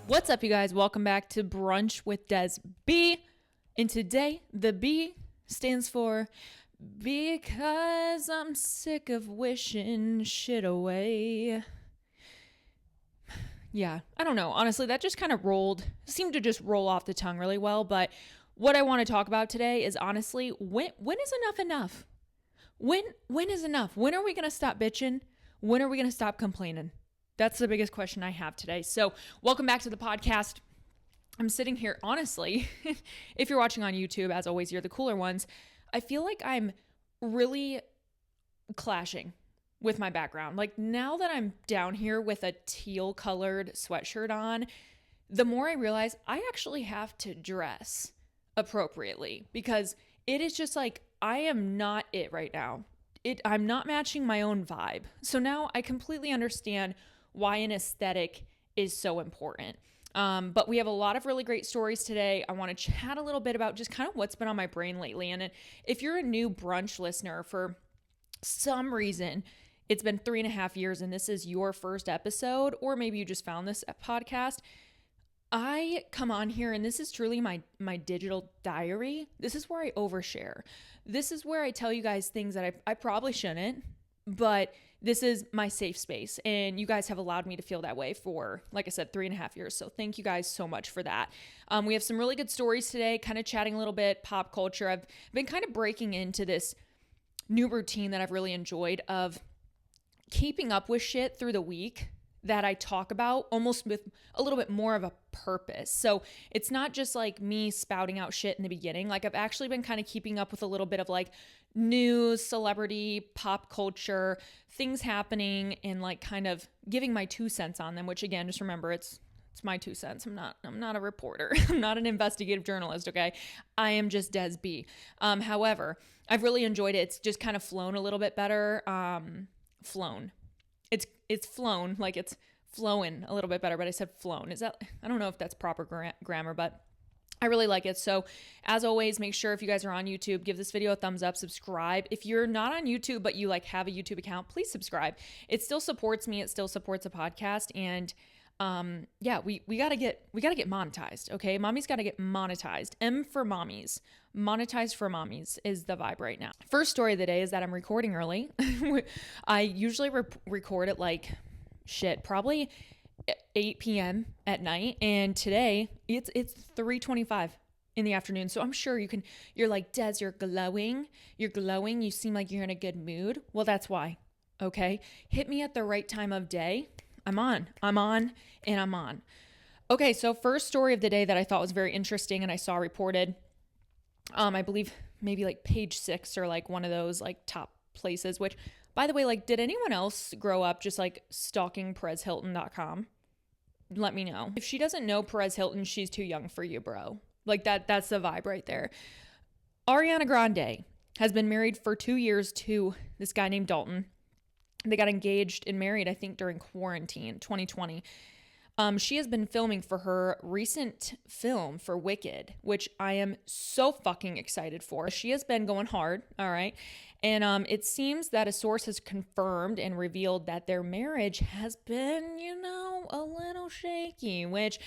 What's up, you guys? Welcome back to Brunch with DESB. And today, the B stands for because I'm sick of wishing shit away. Yeah, I don't know. Honestly, that just kind of seemed to just roll off the tongue really well. But what I want to talk about today is honestly, when is enough? When is enough? When are we going to stop bitching? When are we going to stop complaining? That's the biggest question I have today. So welcome back to the podcast. I'm sitting here, honestly, if you're watching on YouTube, as always, you're the cooler ones. I feel like I'm really clashing with my background. Like now that I'm down here with a teal colored sweatshirt on, the more I realize I actually have to dress appropriately because it is just like, I am not it right now. I'm not matching my own vibe. So now I completely understand why an aesthetic is so important. But we have a lot of really great stories today. I want to chat a little bit about just kind of what's been on my brain lately. And if you're a new brunch listener, for some reason, it's been 3.5 years and this is your first episode, or maybe you just found this podcast, I come on here and this is truly my digital diary. This is where I overshare. This is where I tell you guys things that I probably shouldn't, but this is my safe space. And you guys have allowed me to feel that way for, like I said, 3.5 years. So thank you guys so much for that. We have some really good stories today, kind of chatting a little bit pop culture. I've been kind of breaking into this new routine that I've really enjoyed of keeping up with shit through the week that I talk about almost with a little bit more of a purpose. So it's not just like me spouting out shit in the beginning. Like I've actually been kind of keeping up with a little bit of like news, celebrity, pop culture, things happening, and like kind of giving my 2 cents on them, which again, just remember it's my 2 cents. I'm not a reporter. I'm not an investigative journalist. Okay. I am just DESB. However, I've really enjoyed it. It's just kind of flown a little bit better. Flown. It's flown, like it's flowing a little bit better, but I said flown. I don't know if that's proper grammar, but I really like it. So as always, make sure if you guys are on YouTube, give this video a thumbs up, subscribe. If you're not on YouTube, but you like have a YouTube account, please subscribe. It still supports me. It still supports a podcast. And yeah, we gotta get monetized. Okay. Mommy's gotta get monetized. M for mommies. Monetized for mommies is the vibe right now. First story of the day is that I'm recording early. I usually record at like probably 8 p.m. at night. And today it's 3:25 in the afternoon. So I'm sure you're like, Des, you're glowing. You seem like you're in a good mood. Well, that's why. Okay. Hit me at the right time of day. I'm on. Okay, so first story of the day that I thought was very interesting and I saw reported, I believe maybe like page 6 or like one of those like top places, which by the way, like did anyone else grow up just like stalking PerezHilton.com? Let me know. If she doesn't know Perez Hilton, she's too young for you, bro. Like that's the vibe right there. Ariana Grande has been married for 2 years to this guy named Dalton. They got engaged and married, I think, during quarantine, 2020. She has been filming for her recent film for Wicked, which I am so fucking excited for. She has been going hard, all right? And it seems that a source has confirmed and revealed that their marriage has been, a little shaky, which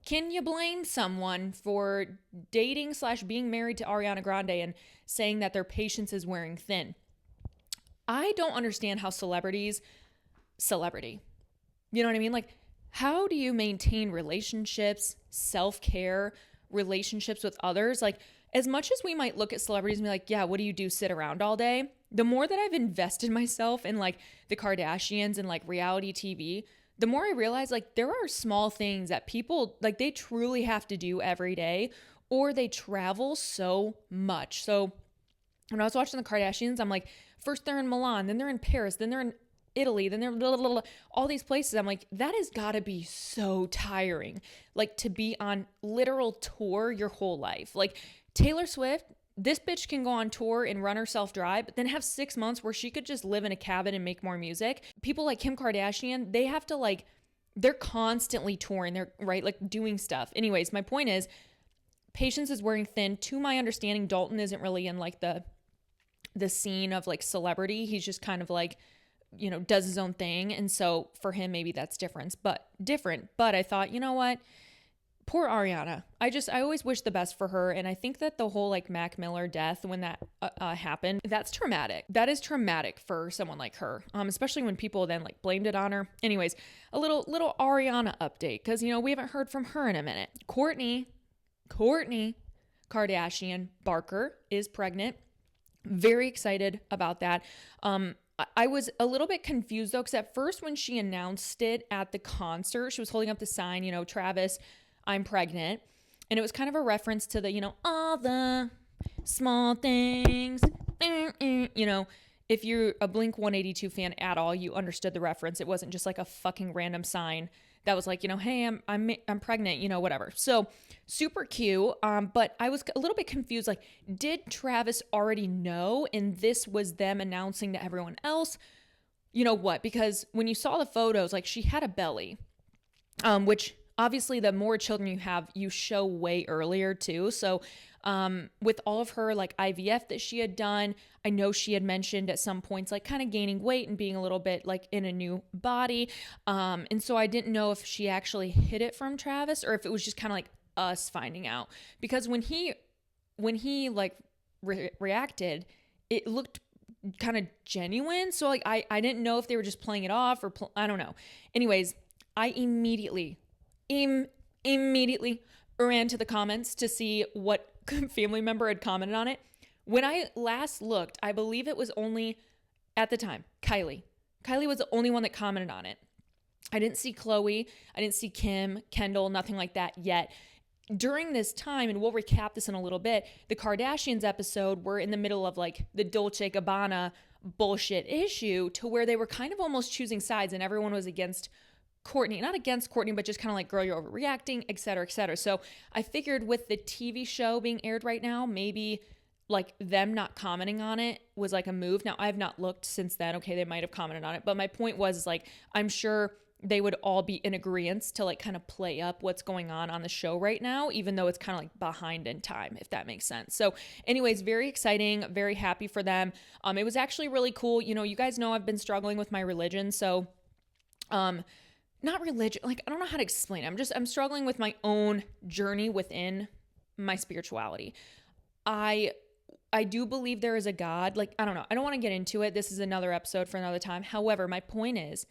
can you blame someone for dating / being married to Ariana Grande and saying that their patience is wearing thin? I don't understand how celebrity. You know what I mean? Like, how do you maintain relationships, self-care, relationships with others? Like, as much as we might look at celebrities and be like, yeah, what do you do? Sit around all day? The more that I've invested myself in like the Kardashians and like reality TV, the more I realize like there are small things that people like they truly have to do every day, or they travel so much. So when I was watching the Kardashians, I'm like, first they're in Milan, then they're in Paris, then they're in Italy, then they're blah, blah, blah, all these places. I'm like, that has got to be so tiring. Like to be on literal tour your whole life. Like Taylor Swift, this bitch can go on tour and run herself dry, but then have 6 months where she could just live in a cabin and make more music. People like Kim Kardashian, they have to like, they're constantly touring. They're right, like doing stuff. Anyways, my point is patience is wearing thin. To my understanding, Dalton isn't really in like the scene of like celebrity. He's just kind of like does his own thing. And so for him, maybe that's different. But I thought, you know what? Poor Ariana. I always wish the best for her. And I think that the whole like Mac Miller death, when that happened, that's traumatic. That is traumatic for someone like her, especially when people then like blamed it on her. Anyways, a little Ariana update, because, we haven't heard from her in a minute. Kourtney Kardashian-Barker is pregnant. Very excited about that. I was a little bit confused though, because at first when she announced it at the concert, she was holding up the sign, Travis, I'm pregnant. And it was kind of a reference to the, all the small things. If you're a Blink-182 fan at all, you understood the reference. It wasn't just like a fucking random sign that was like, hey, I'm pregnant, whatever. So super cute. But I was a little bit confused. Like, did Travis already know? And this was them announcing to everyone else, what? Because when you saw the photos, like she had a belly, which obviously the more children you have, you show way earlier too. So with all of her like IVF that she had done, I know she had mentioned at some points like kind of gaining weight and being a little bit like in a new body. And so I didn't know if she actually hid it from Travis or if it was just kind of like us finding out. Because when he like reacted, it looked kind of genuine. So like I didn't know if they were just playing it off or I don't know. Anyways, I immediately ran to the comments to see what family member had commented on it. When I last looked, I believe it was only, at the time, Kylie. Kylie was the only one that commented on it. I didn't see Chloe. I didn't see Kim, Kendall, nothing like that yet. During this time, and we'll recap this in a little bit, the Kardashians episode were in the middle of like the Dolce & Gabbana bullshit issue to where they were kind of almost choosing sides and everyone was against Kourtney, not against Kourtney, but just kind of like, girl, you're overreacting, et cetera, et cetera. So I figured with the TV show being aired right now, maybe like them not commenting on it was like a move. Now I've not looked since then. Okay, they might have commented on it, but my point was like, I'm sure they would all be in agreement to like kind of play up what's going on the show right now, even though it's kind of like behind in time, if that makes sense. So anyways, very exciting, very happy for them. It was actually really cool. You guys know I've been struggling with my religion. So, not religion, like, I don't know how to explain it. I'm struggling with my own journey within my spirituality. I do believe there is a God. Like, I don't know. I don't want to get into it. This is another episode for another time. However, my point is,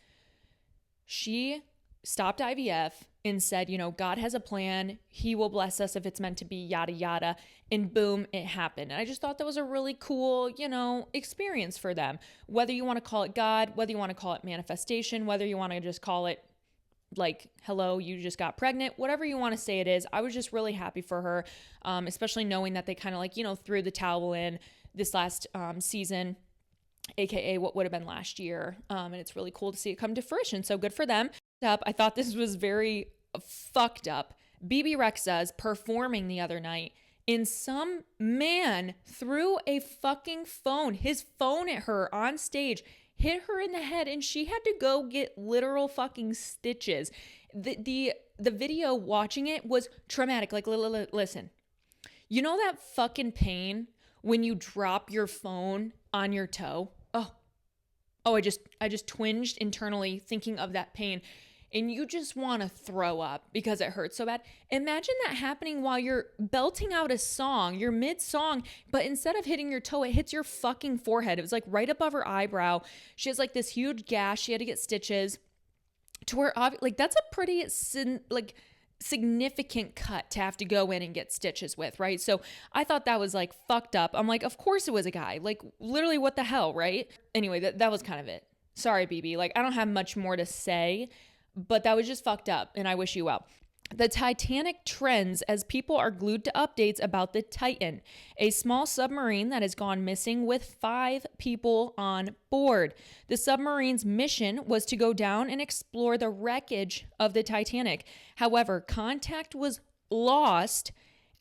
she stopped IVF and said, God has a plan. He will bless us if it's meant to be, yada, yada. And boom, it happened. And I just thought that was a really cool, experience for them. Whether you want to call it God, whether you want to call it manifestation, whether you want to just call it like, hello, you just got pregnant, whatever you want to say it is. I was just really happy for her, especially knowing that they kind of like, threw the towel in this last season, AKA what would have been last year. And it's really cool to see it come to fruition. So good for them. I thought this was very fucked up. Bebe Rexha is performing the other night and some man threw a fucking phone, his phone at her on stage, hit her in the head, and she had to go get literal fucking stitches. The video watching it was traumatic. Like, listen, that fucking pain when you drop your phone on your toe? Oh, I just twinged internally thinking of that pain. And you just want to throw up because it hurts so bad. Imagine that happening while you're belting out a song, you're mid-song, but instead of hitting your toe, it hits your fucking forehead. It was like right above her eyebrow. She has like this huge gash. She had to get stitches to where, like, that's a pretty, significant cut to have to go in and get stitches with, right? So I thought that was like fucked up. I'm like, of course it was a guy. Like, literally, what the hell, right? Anyway, that was kind of it. Sorry, Bebe. Like, I don't have much more to say. But that was just fucked up, and I wish you well. The Titanic trends as people are glued to updates about the Titan, a small submarine that has gone missing with 5 people on board. The submarine's mission was to go down and explore the wreckage of the Titanic. However, contact was lost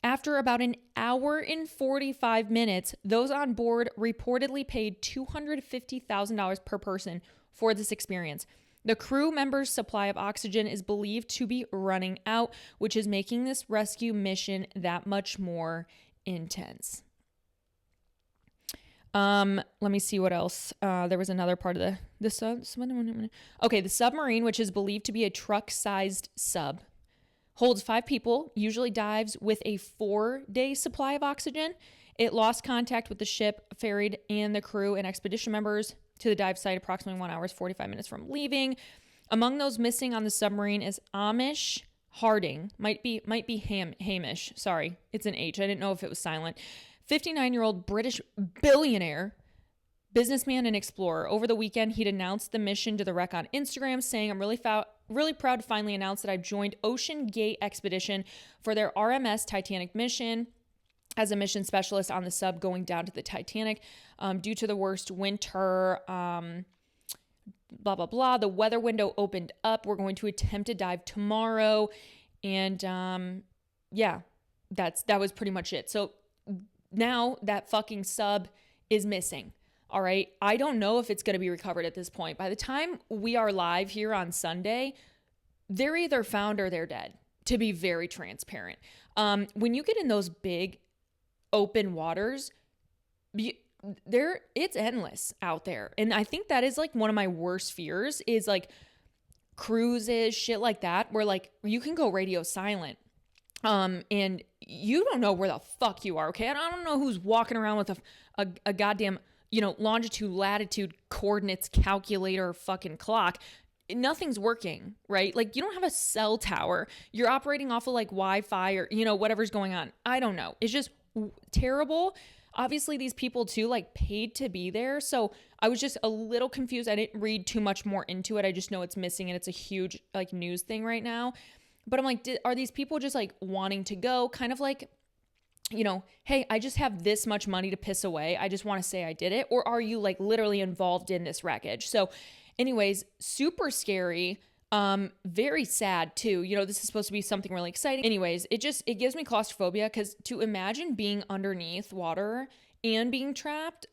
after about an hour and 45 minutes. Those on board reportedly paid $250,000 per person for this experience. The crew members' supply of oxygen is believed to be running out, which is making this rescue mission that much more intense. Let me see what else. There was another part of okay, the Submarine, which is believed to be a truck-sized sub, holds 5 people, usually dives with a 4-day supply of oxygen. It lost contact with the ship, ferried, and the crew and expedition members to the dive site approximately 1 hour, 45 minutes from leaving. Among those missing on the Submarine is Amish Harding. Might be Hamish. Sorry, it's an H. I didn't know if it was silent. 59-year-old British billionaire, businessman, and explorer. Over the weekend, he'd announced the mission to the wreck on Instagram, saying, "I'm really proud to finally announce that I've joined Ocean Gate Expedition for their RMS Titanic mission as a mission specialist on the sub going down to the Titanic. Due to the worst winter, blah, blah, blah. The weather window opened up. We're going to attempt to dive tomorrow." And yeah, that was pretty much it. So now that fucking sub is missing. All right. I don't know if it's going to be recovered at this point. By the time we are live here on Sunday, they're either found or they're dead, to be very transparent. When you get in those big open waters, it's endless out there. And I think that is like one of my worst fears is like cruises, shit like that, where like you can go radio silent. And you don't know where the fuck you are, okay? I don't know who's walking around with a goddamn, longitude, latitude, coordinates calculator fucking clock. Nothing's working, right? Like you don't have a cell tower. You're operating off of like Wi-Fi or, whatever's going on. I don't know. It's just terrible. Obviously these people too, like paid to be there. So I was just a little confused. I didn't read too much more into it. I just know it's missing and it's a huge like news thing right now. But I'm like, are these people just like wanting to go? Kind of like, hey, I just have this much money to piss away. I just want to say I did it. Or are you like literally involved in this wreckage? So anyways, super scary. Very sad too. This is supposed to be something really exciting. Anyways, it gives me claustrophobia because to imagine being underneath water and being trapped,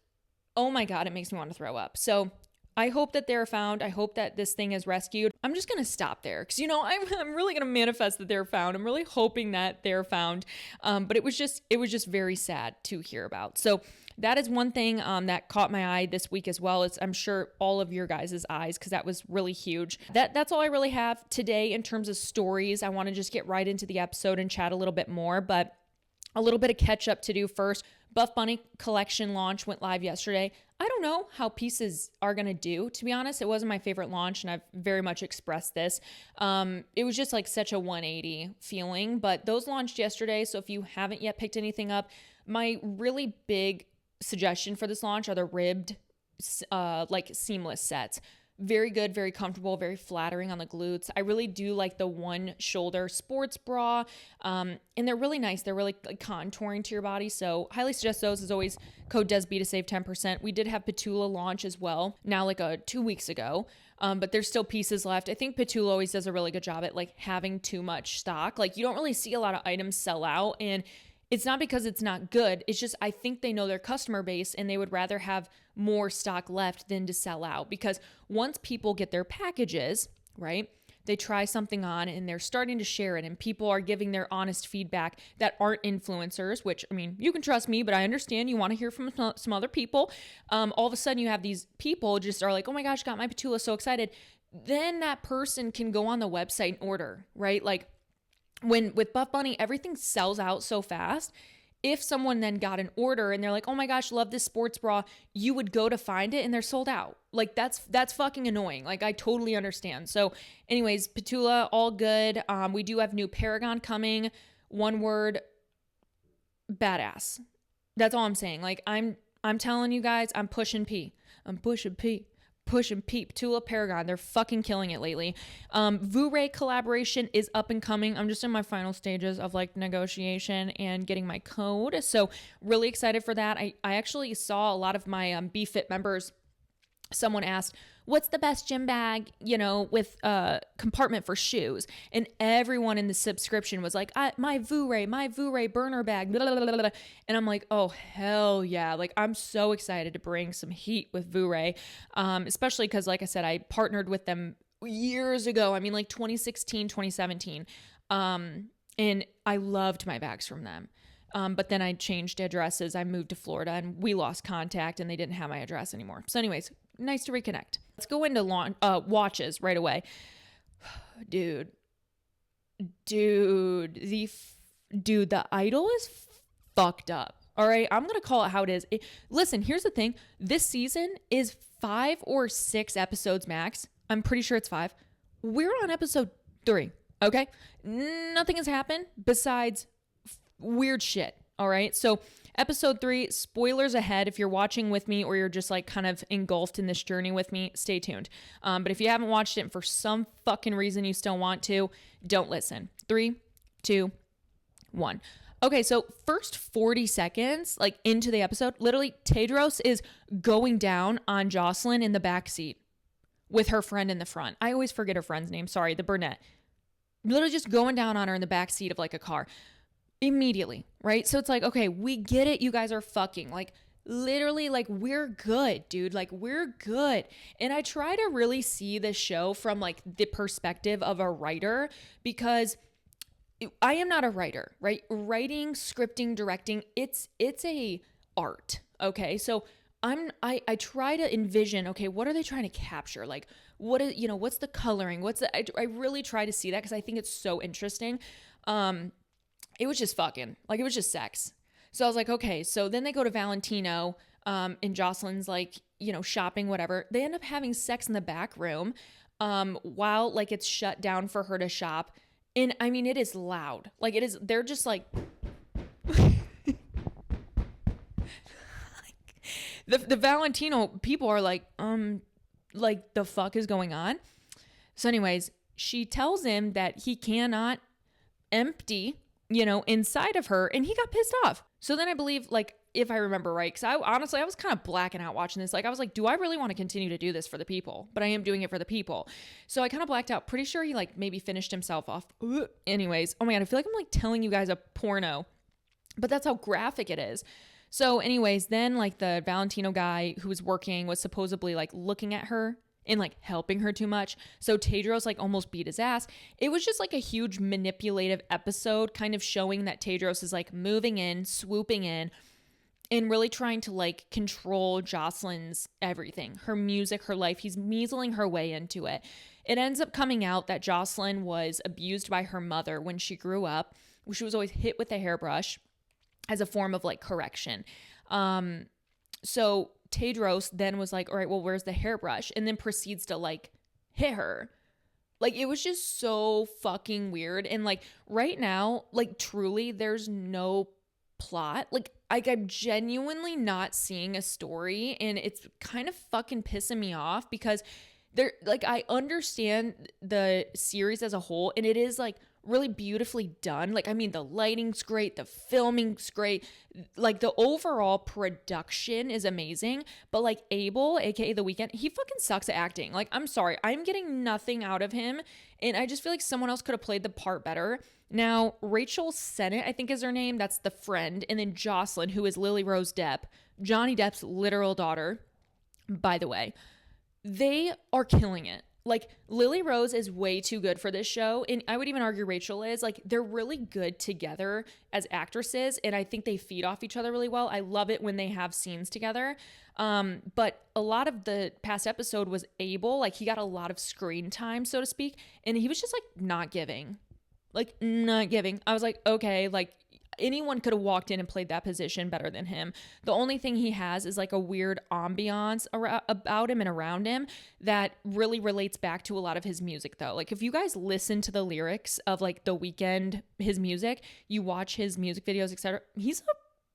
oh my God, it makes me want to throw up. So I hope that they're found. I hope that this thing is rescued. I'm just going to stop there because, I'm really going to manifest that they're found. I'm really hoping that they're found. But it was just very sad to hear about. So that is one thing that caught my eye this week as well. It's, I'm sure, all of your guys' eyes because that was really huge. That's all I really have today in terms of stories. I want to just get right into the episode and chat a little bit more, but a little bit of catch up to do first. Buff Bunny collection launch went live yesterday. I don't know how pieces are going to do, to be honest. It wasn't my favorite launch, and I've very much expressed this. It was just like such a 180 feeling, but those launched yesterday. So if you haven't yet picked anything up, my really big suggestion for this launch are the ribbed, like seamless sets. Very good, very comfortable, very flattering on the glutes. I really do like the one shoulder sports bra. And they're really nice. They're really like contouring to your body. So highly suggest those. As always, code DESB to save 10%. We did have Petula launch as well, now like 2 weeks ago. But there's still pieces left. I think Petula always does a really good job at like having too much stock. Like you don't really see a lot of items sell out, and it's not because it's not good. It's just I think they know their customer base and they would rather have more stock left than to sell out, because once people get their packages, right, they try something on and they're starting to share it and people are giving their honest feedback that aren't influencers, which, I mean, you can trust me, but I understand you want to hear from some other people. All of a sudden you have these people just are like, oh my gosh, got my Petula, so excited. Then that person can go on the website and order, right? Like with Buff Bunny, everything sells out so fast. If someone then got an order and they're like, oh my gosh, love this sports bra, you would go to find it and they're sold out. Like that's fucking annoying. Like I totally understand. So anyways, Petula, all good. We do have new Paragon coming. One word, badass. That's all I'm saying. Like I'm telling you guys, I'm pushing P. Petula, Paragon, they're fucking killing it lately. Vooray collaboration is up and coming. I'm just in my final stages of like negotiation and getting my code, so really excited for that. I actually saw a lot of my BFit members. Someone asked, what's the best gym bag, with a compartment for shoes? And everyone in the subscription was like, my Vooray burner bag, blah, blah, blah, blah. And I'm like, oh, hell yeah. Like, I'm so excited to bring some heat with Vooray, especially because, like I said, I partnered with them years ago. I mean, like 2016, 2017. And I loved my bags from them. But then I changed addresses. I moved to Florida and we lost contact and they didn't have my address anymore. So anyways, nice to reconnect. Let's go into watches right away. Dude, the Idol is fucked up. All right, I'm going to call it how it is. Listen, here's the thing. This season is 5 or 6 episodes max. I'm pretty sure it's 5. We're on episode 3, okay? Nothing has happened besides weird shit, all right? So episode 3, spoilers ahead. If you're watching with me or you're just like kind of engulfed in this journey with me, stay tuned. But if you haven't watched it and for some fucking reason you still want to, don't listen. 3, 2, 1. Okay, so first 40 seconds, like into the episode, literally Tedros is going down on Jocelyn in the back seat with her friend in the front. I always forget her friend's name. Sorry, the brunette. Literally just going down on her in the back seat of like a car immediately, right? So it's like, okay, we get it. You guys are fucking like literally like we're good, dude. Like we're good. And I try to really see this show from like the perspective of a writer because I am not a writer, right? Writing, scripting, directing, it's a art, okay? So I try to envision, okay, what are they trying to capture? Like, what's the coloring? I really try to see that because I think it's so interesting. It was just fucking, like, it was just sex. So I was like, okay, so then they go to Valentino, and Jocelyn's like, shopping, whatever. They end up having sex in the back room, while like it's shut down for her to shop. And I mean, it is loud. Like it is, they're just like, the Valentino people are like the fuck is going on? So anyways, she tells him that he cannot empty, inside of her, and he got pissed off. So then I believe, like, if I remember right, because I was kind of blacking out watching this. Like, I was like, do I really want to continue to do this for the people? But I am doing it for the people. So I kind of blacked out. Pretty sure he, like, maybe finished himself off. Anyways, oh my God, I feel like I'm, like, telling you guys a porno. But that's how graphic it is. So anyways, then, like, the Valentino guy who was working was supposedly, like, looking at her and, like, helping her too much. So Tedros, like, almost beat his ass. It was just, like, a huge manipulative episode kind of showing that Tedros is, like, moving in, swooping in, and really trying to like control Jocelyn's everything, her music, her life. He's measling her way into it. It ends up coming out that Jocelyn was abused by her mother when she grew up. She was always hit with a hairbrush as a form of like correction. So Tedros then was like, all right, well, where's the hairbrush? And then proceeds to like hit her. Like, it was just so fucking weird. And like right now, like truly there's no plot. Like I'm genuinely not seeing a story, and it's kind of fucking pissing me off because I understand the series as a whole, and it is like really beautifully done. Like, I mean, the lighting's great, the filming's great, like the overall production is amazing, but like Abel, aka The Weeknd, he fucking sucks at acting. Like, I'm sorry, I'm getting nothing out of him, and I just feel like someone else could have played the part better. Now, Rachel Sennett, I think is her name, that's the friend, and then Jocelyn, who is Lily Rose Depp, Johnny Depp's literal daughter, by the way, they are killing it. Like, Lily Rose is way too good for this show, and I would even argue Rachel is. Like, they're really good together as actresses, and I think they feed off each other really well. I love it when they have scenes together. But a lot of the past episode was Abel. Like, he got a lot of screen time, so to speak, and he was just, like, not giving. I was like, okay, like, anyone could have walked in and played that position better than him. The only thing he has is like a weird ambiance about him and around him that really relates back to a lot of his music though. Like, if you guys listen to the lyrics of like The Weeknd, his music, you watch his music videos, etc., he's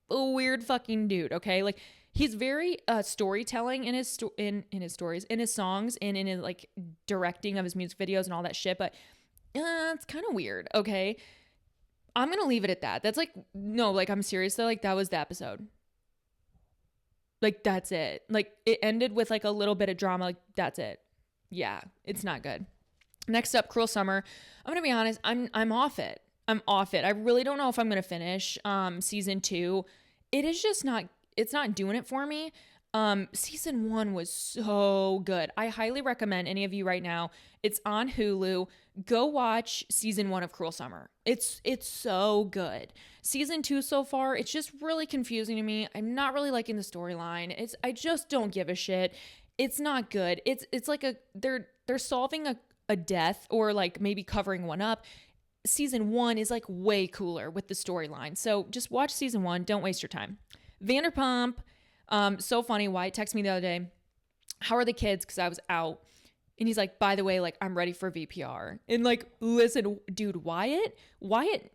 a weird fucking dude, okay? Like, he's very storytelling in his in his stories, in his songs, and in his like directing of his music videos and all that shit, but it's kind of weird, okay? I'm going to leave it at that. That's like, no, like, I'm serious though. Like, that was the episode. Like, that's it. Like, it ended with like a little bit of drama. Like, that's it. Yeah, it's not good. Next up, Cruel Summer. I'm going to be honest. I'm off it. I really don't know if I'm going to finish season 2. It is just not, it's not doing it for me. Season 1 was so good. I highly recommend any of you right now. It's on Hulu. Go watch season 1 of Cruel Summer. It's so good. Season 2 so far, it's just really confusing to me. I'm not really liking the storyline. I just don't give a shit. It's not good. It's like they're solving a death or like maybe covering one up. Season 1 is like way cooler with the storyline. So just watch season 1. Don't waste your time. Vanderpump. So funny. Wyatt texted me the other day, how are the kids? Cause I was out and he's like, by the way, like I'm ready for VPR. And like, listen, dude, Wyatt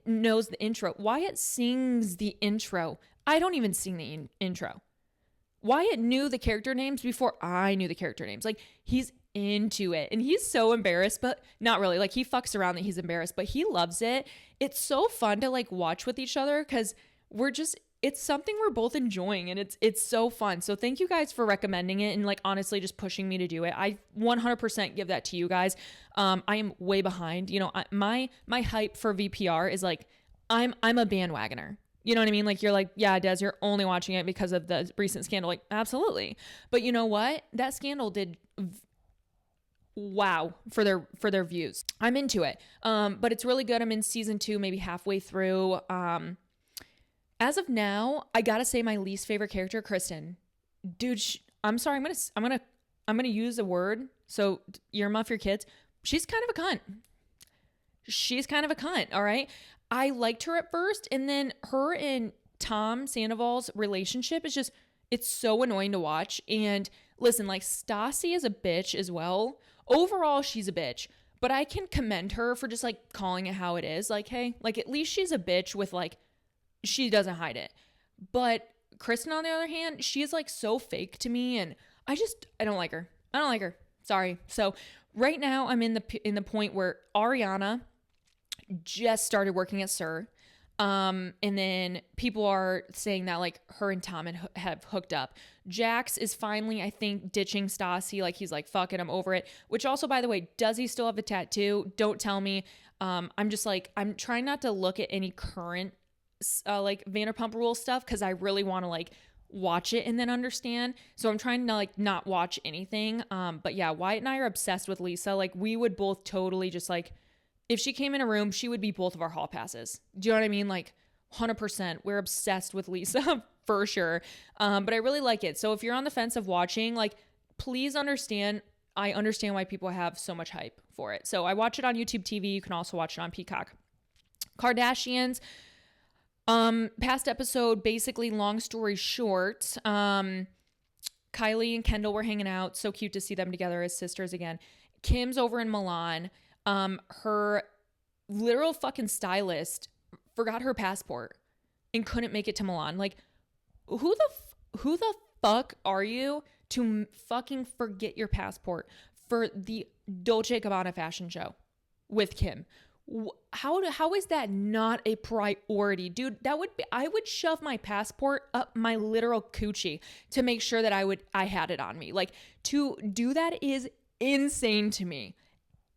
knows the intro. Wyatt sings the intro. I don't even sing the intro. Wyatt knew the character names before I knew the character names. Like he's into it and he's so embarrassed, but not really. Like he fucks around that he's embarrassed, but he loves it. It's so fun to like watch with each other because it's something we're both enjoying and it's so fun. So thank you guys for recommending it and like honestly just pushing me to do it. I 100% give that to you guys. I am way behind. You know, my hype for VPR is like I'm a bandwagoner. You know what I mean? Like you're like, yeah, Des, you're only watching it because of the recent scandal. Like absolutely. But you know what? That scandal did wow for their views. I'm into it. But it's really good. I'm in season 2, maybe halfway through. As of now, I gotta say my least favorite character, Kristen. Dude, I'm sorry. I'm gonna use a word. So earmuff your kids. She's kind of a cunt. All right. I liked her at first, and then her and Tom Sandoval's relationship is just, it's so annoying to watch. And listen, like Stassi is a bitch as well. Overall, she's a bitch. But I can commend her for just like calling it how it is. Like, hey, like at least she's a bitch with like, she doesn't hide it. But Kristen, on the other hand, she is like so fake to me and I don't like her. Sorry. So right now I'm in the point where Ariana just started working at SUR. And then people are saying that like her and Tom have hooked up. Jax is finally, I think, ditching Stassi. Like he's like, fuck it, I'm over it. Which also, by the way, does he still have a tattoo? Don't tell me. I'm just like, I'm trying not to look at any current like Vanderpump Rules stuff because I really want to like watch it and then understand. So I'm trying to like not watch anything. But yeah, Wyatt and I are obsessed with Lisa. Like we would both totally just like, if she came in a room, she would be both of our hall passes. Do you know what I mean? Like 100%. We're obsessed with Lisa for sure. But I really like it. So if you're on the fence of watching, like please understand. I understand why people have so much hype for it. So I watch it on YouTube TV. You can also watch it on Peacock. Kardashians. Past episode, basically, long story short, Kylie and Kendall were hanging out. So cute to see them together as sisters again. Kim's over in Milan. Her literal fucking stylist forgot her passport and couldn't make it to Milan. Like, who the fuck are you to fucking forget your passport for the Dolce & Gabbana fashion show with Kim? How is that not a priority, dude? I would shove my passport up my literal coochie to make sure that I had it on me. Like to do that is insane to me.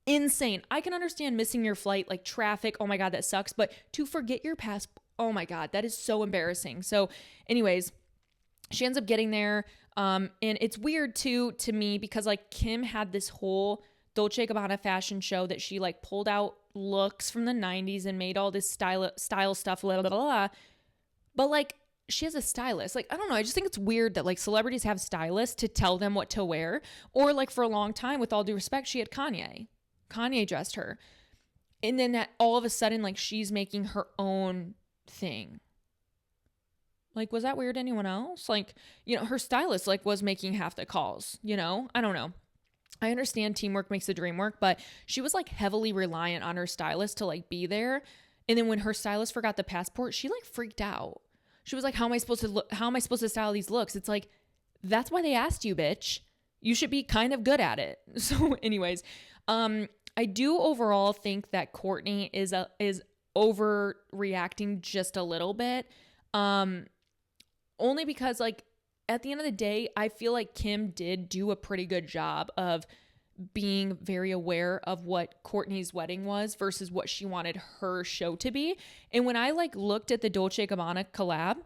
Insane. I can understand missing your flight, like traffic. Oh my God, that sucks. But to forget your passport, oh my God, that is so embarrassing. So anyways, she ends up getting there. And it's weird too, to me, because like Kim had this whole Dolce & Gabbana fashion show that she like pulled out looks from the 90s and made all this style stuff, blah, blah, blah. But like, she has a stylist. Like, I don't know. I just think it's weird that like celebrities have stylists to tell them what to wear. Or like for a long time, with all due respect, she had Kanye. Kanye dressed her. And then all of a sudden, like she's making her own thing. Like, was that weird to anyone else? Like, you know, her stylist like was making half the calls, you know? I don't know. I understand teamwork makes the dream work, but she was like heavily reliant on her stylist to like be there. And then when her stylist forgot the passport, she like freaked out. She was like, how am I supposed to style these looks? It's like, that's why they asked you, bitch. You should be kind of good at it. So anyways, I do overall think that Kourtney is overreacting just a little bit. Only because like at the end of the day, I feel like Kim did do a pretty good job of being very aware of what Kourtney's wedding was versus what she wanted her show to be. And when I like looked at the Dolce & Gabbana collab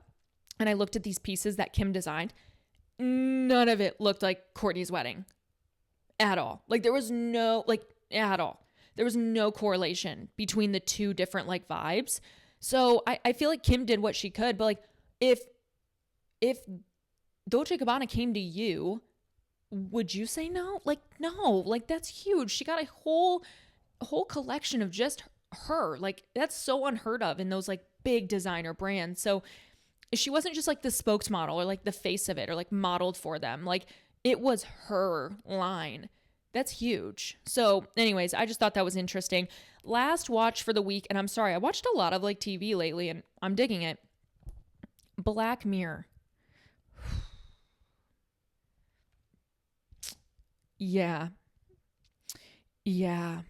and I looked at these pieces that Kim designed, none of it looked like Kourtney's wedding at all. Like there was no, like at all. There was no correlation between the two different like vibes. So I feel like Kim did what she could, but like if Dolce & Gabbana came to you, would you say no? Like, no, like that's huge. She got a whole collection of just her. Like that's so unheard of in those like big designer brands. So she wasn't just like the spokesmodel or like the face of it or like modeled for them. Like it was her line. That's huge. So anyways, I just thought that was interesting. Last watch for the week, and I'm sorry, I watched a lot of like TV lately and I'm digging it. Black Mirror. Yeah. Yeah.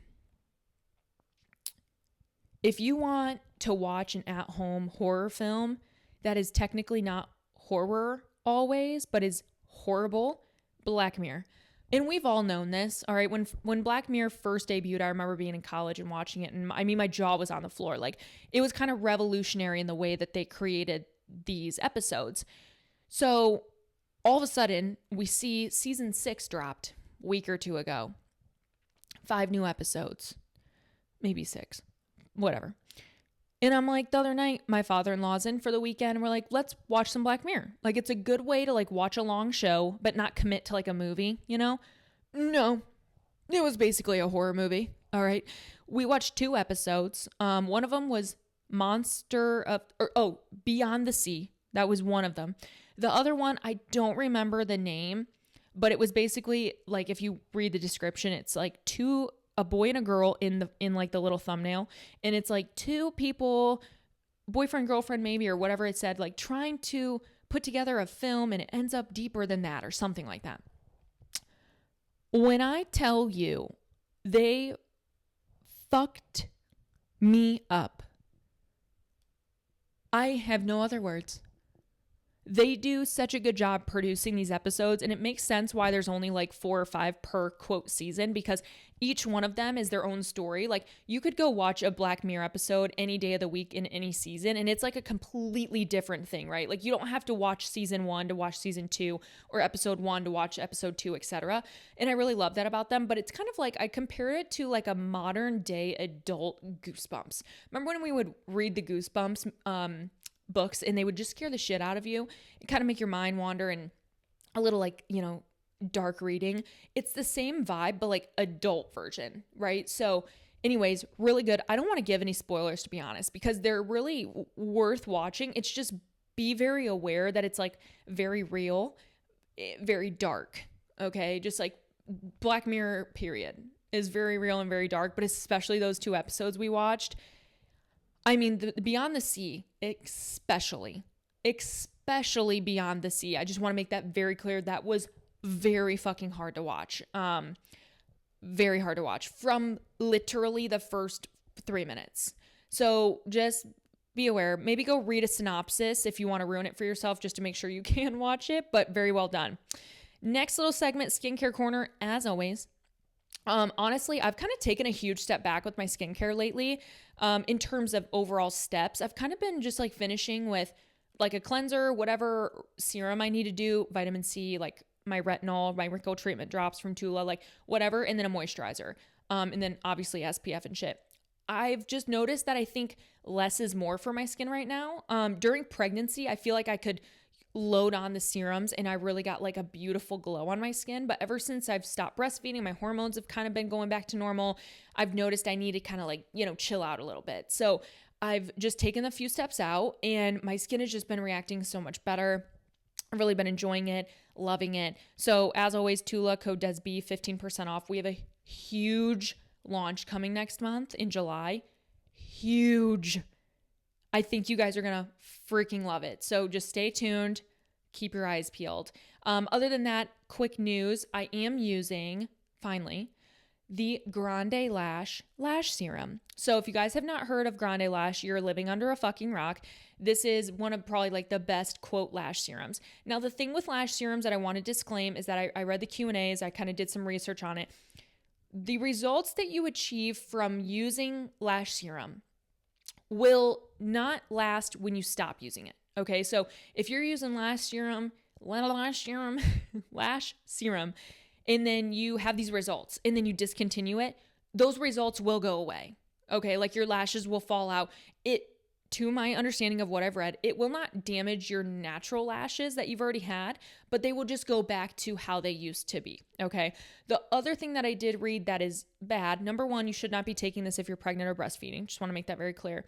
If you want to watch an at-home horror film that is technically not horror always, but is horrible, Black Mirror. And we've all known this, all right? When Black Mirror first debuted, I remember being in college and watching it, and I mean, my jaw was on the floor. Like, it was kind of revolutionary in the way that they created these episodes. So, all of a sudden, we see season 6 dropped a week or two ago. 5 new episodes. Maybe 6. Whatever. And I'm like, the other night, my father-in-law's in for the weekend, and we're like, let's watch some Black Mirror. Like, it's a good way to, like, watch a long show, but not commit to, like, a movie, you know? No. It was basically a horror movie, all right? We watched 2 episodes. One of them was Beyond the Sea. That was one of them. The other one, I don't remember the name, but it was basically, like, if you read the description, it's, like, a boy and a girl in like the little thumbnail, and it's like 2 people, boyfriend, girlfriend maybe, or whatever it said, like trying to put together a film, and it ends up deeper than that or something like that. When I tell you they fucked me up, I have no other words. They do such a good job producing these episodes, and it makes sense why there's only like 4 or 5 per quote season, because each one of them is their own story. Like, you could go watch a Black Mirror episode any day of the week in any season, and it's like a completely different thing, right? Like, you don't have to watch season 1 to watch season 2 or episode 1 to watch episode 2, etc. And I really love that about them, but it's kind of like, I compare it to like a modern day adult Goosebumps. Remember when we would read the Goosebumps books, and they would just scare the shit out of you and kind of make your mind wander, and a little like, you know, dark reading. It's the same vibe, but like adult version, right? So anyways, really good. I don't want to give any spoilers, to be honest, because they're really worth watching. It's just, be very aware that it's like very real, very dark. Okay. Just like Black Mirror period is very real and very dark, but especially those 2 episodes we watched. I mean, the Beyond the Sea, especially Beyond the Sea. I just want to make that very clear. That was very fucking hard to watch. Very hard to watch from literally the first 3 minutes. So just be aware. Maybe go read a synopsis if you want to ruin it for yourself, just to make sure you can watch it, but very well done. Next little segment, skincare corner, as always. Honestly, I've kind of taken a huge step back with my skincare lately. In terms of overall steps, I've kind of been just like finishing with like a cleanser, whatever serum I need to do, vitamin C, like my retinol, my wrinkle treatment drops from Tula, like whatever, and then a moisturizer. And then obviously SPF and shit. I've just noticed that I think less is more for my skin right now. During pregnancy, I feel like I could load on the serums and I really got like a beautiful glow on my skin. But ever since I've stopped breastfeeding, my hormones have kind of been going back to normal. I've noticed I need to kind of like, you know, chill out a little bit. So I've just taken a few steps out, and my skin has just been reacting so much better. I've really been enjoying it, loving it. So as always, Tula, code DESB, 15% off. We have a huge launch coming next month in July. Huge. I think you guys are going to freaking love it. So just stay tuned. Keep your eyes peeled. Other than that, quick news. I am using, finally, the Grande Lash Serum. So if you guys have not heard of Grande Lash, you're living under a fucking rock. This is one of probably like the best quote lash serums. Now, the thing with lash serums that I want to disclaim is that I read the Q&As. I kind of did some research on it. The results that you achieve from using lash serum will not last when you stop using it. Okay, so if you're using lash serum lash serum, and then you have these results and then you discontinue it, those results will go away. Okay. Like your lashes will fall out. To my understanding of what I've read, it will not damage your natural lashes that you've already had, but they will just go back to how they used to be. Okay. The other thing that I did read that is bad, number one, you should not be taking this if you're pregnant or breastfeeding. Just want to make that very clear.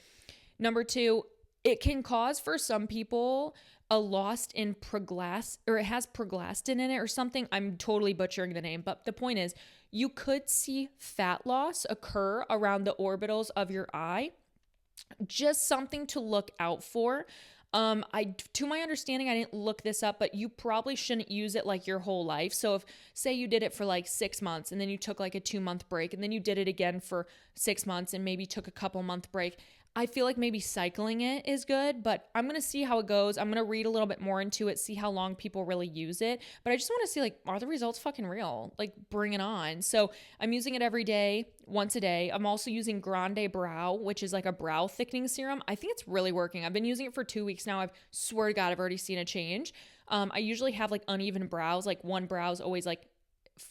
Number two, it can cause for some people a loss in or it has proglastin in it or something. I'm totally butchering the name, but the point is you could see fat loss occur around the orbitals of your eye. Just something to look out for. To my understanding, I didn't look this up, but you probably shouldn't use it like your whole life. So if, say you did it for like 6 months and then you took like a 2-month break and then you did it again for 6 months and maybe took a couple month break, I feel like maybe cycling it is good, but I'm going to see how it goes. I'm going to read a little bit more into it, see how long people really use it. But I just want to see, like, are the results fucking real? Like, bring it on. So I'm using it every day, once a day. I'm also using Grande Brow, which is like a brow thickening serum. I think it's really working. I've been using it for 2 weeks now. I swear to God, I've already seen a change. I usually have like uneven brows. Like one brow is always like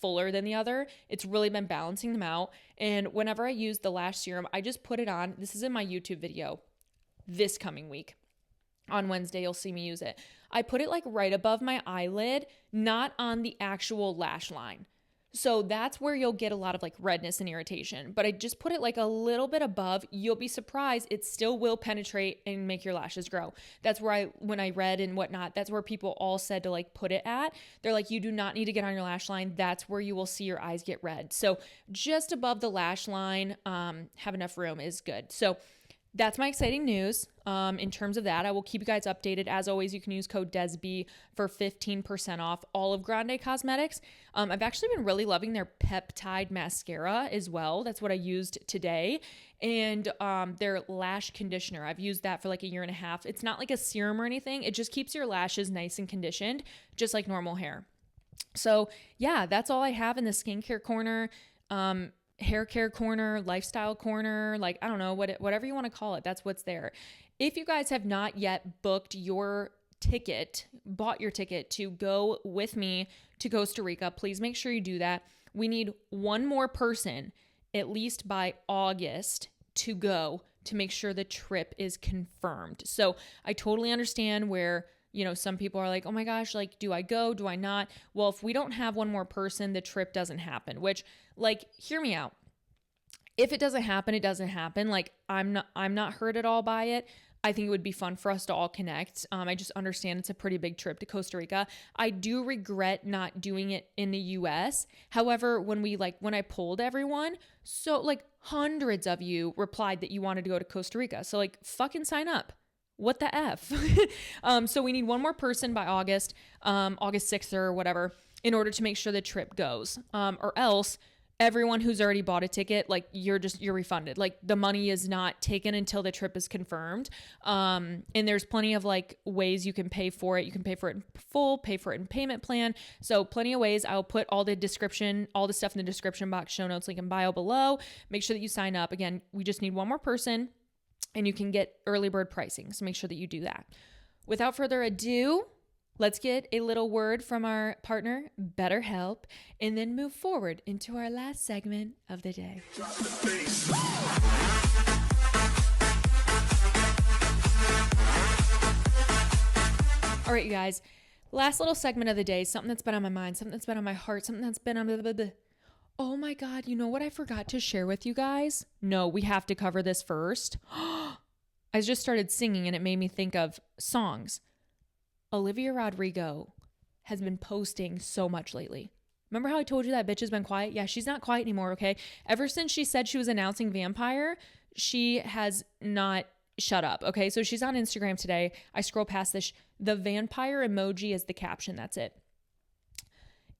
fuller than the other. It's really been balancing them out. And whenever I use the lash serum, I just put it on. This is in my YouTube video this coming week. On Wednesday, you'll see me use it. I put it like right above my eyelid, not on the actual lash line. So that's where you'll get a lot of like redness and irritation. But I just put it like a little bit above. You'll be surprised. It still will penetrate and make your lashes grow. That's where when I read and whatnot, that's where people all said to like put it at. They're like, you do not need to get on your lash line. That's where you will see your eyes get red. So just above the lash line, have enough room is good. So that's my exciting news. In terms of that, I will keep you guys updated. As always, you can use code DESB for 15% off all of Grande Cosmetics. I've actually been really loving their peptide mascara as well. That's what I used today. And their lash conditioner. I've used that for like a year and a half. It's not like a serum or anything. It just keeps your lashes nice and conditioned, just like normal hair. So yeah, that's all I have in the skincare corner. Hair care corner, lifestyle corner, like, I don't know, whatever you want to call it, that's what's there. If you guys have not yet bought your ticket to go with me to Costa Rica, please make sure you do that. We need one more person, at least by August, to go to make sure the trip is confirmed. So I totally understand where, you know, some people are like, oh my gosh, like, do I go? Do I not? Well, if we don't have one more person, the trip doesn't happen, which, like, hear me out. If it doesn't happen, it doesn't happen. Like, I'm not hurt at all by it. I think it would be fun for us to all connect. I just understand it's a pretty big trip to Costa Rica. I do regret not doing it in the US. However, when I polled everyone, so like hundreds of you replied that you wanted to go to Costa Rica. So like, fucking sign up. What the F? So we need one more person by August 6th or whatever, in order to make sure the trip goes. Or else everyone who's already bought a ticket, like, you're refunded. Like, the money is not taken until the trip is confirmed. And there's plenty of like ways you can pay for it. You can pay for it in full, pay for it in payment plan. So plenty of ways. I'll put all the stuff in the description box, show notes, link in bio below. Make sure that you sign up. Again, we just need one more person, and you can get early bird pricing. So make sure that you do that. Without further ado, let's get a little word from our partner, BetterHelp, and then move forward into our last segment of the day. All right, you guys, last little segment of the day, something that's been on my mind, something that's been on my heart, something that's been on Oh my God, you know what I forgot to share with you guys? No, we have to cover this first. I just started singing and it made me think of songs. Olivia Rodrigo has been posting so much lately. Remember how I told you that bitch has been quiet? Yeah, she's not quiet anymore, okay? Ever since she said she was announcing Vampire, she has not shut up, okay? So she's on Instagram today. I scroll past this. The vampire emoji is the caption. That's it.